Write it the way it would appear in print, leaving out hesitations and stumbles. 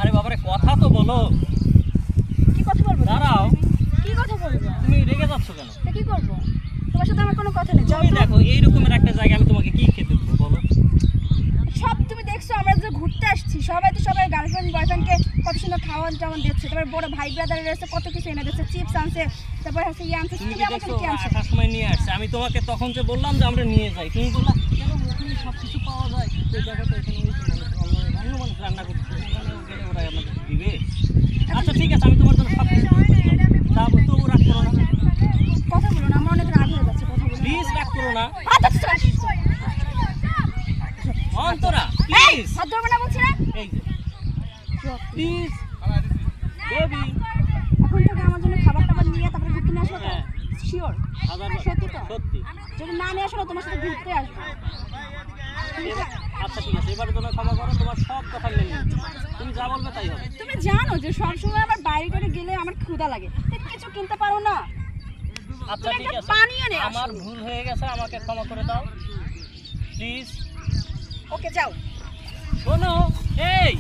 আরে বাবারে কথা তো বলো। কি কথা বলবো? দাঁড়াও। কি কথা বলবো? তুমি রেগে যাচ্ছ কেন? তা কি করব? তোমার সাথে আমার কোনো কথা নেই। যাও তুমি তো। দেখো এই রকমের একটা জায়গা আমি তোমাকে কি খেতে দেবো বলো? সব তুমি দেখছো আমরা যে ঘুরতে আসছি সবাই তো সবাই গার্লফ্রেন্ড বয়ফ্রেন্ডকে কত সুন্দর খাওয়ান টাওয়ান দিচ্ছে, তারপর বড় ভাই ব্রাদারের এসে কত কিছু এনে দিচ্ছে, চিপস আনছে, তারপর হচ্ছে ইয়ে আনছে। তুমি তুমি কি আমার দেখছো সাথে কি আনছো? আসার সময় নিয়ে আসছে? আমি তোমাকে তখন যে বললাম যে আমরা নিয়ে যাই, তুমি বললা কেন ওখানে সব কিছু পাওয়া যায়, সেই জায়গাটা এখানে অন্য মানুষ রান্না করছে, ওখানে গেলে ওরা আমাদের দিবে। আচ্ছা ঠিক আছে, আমি তোমার জন্য সব কিছু তারপর তবু রাগ করো না, কথা বলো না, আমার অনেক রাগ হয়ে যাচ্ছে। কথা বলো প্লিজ রাগ করো না। অন্তরা প্লিজ, হাত ধরবে না বলছি না। এই যে প্লিজ বেবি। এখন থেকে আমার জন্য খাবার টাবার নিয়ে তারপরে ঘুরতে নিয়ে আসবো তো? হ্যাঁ। শিওর? হাজারবার সত্যি তো? সত্যি। যদি না নিয়ে আসো না তোমার সাথে ঘুরতে আসবো। আচ্ছা ঠিক আছে, এবারে তোমার ক্ষমা করো, তোমার সব কথা মেনে নিচ্ছি। তুমি যা বলবে তাই হবে। তুমি জানো যে সব সময় আমার বাইরে করে গেলে আমার ক্ষুধা লাগে, তুমি কিছু কিনতে পারো না। আচ্ছা তুমি ঠিক একটা আছে, পানি এনে আসো। আমার ভুল হয়ে গেছে, আমাকে ক্ষমা করে দাও প্লিজ। ওকে যাও। শোনো, এই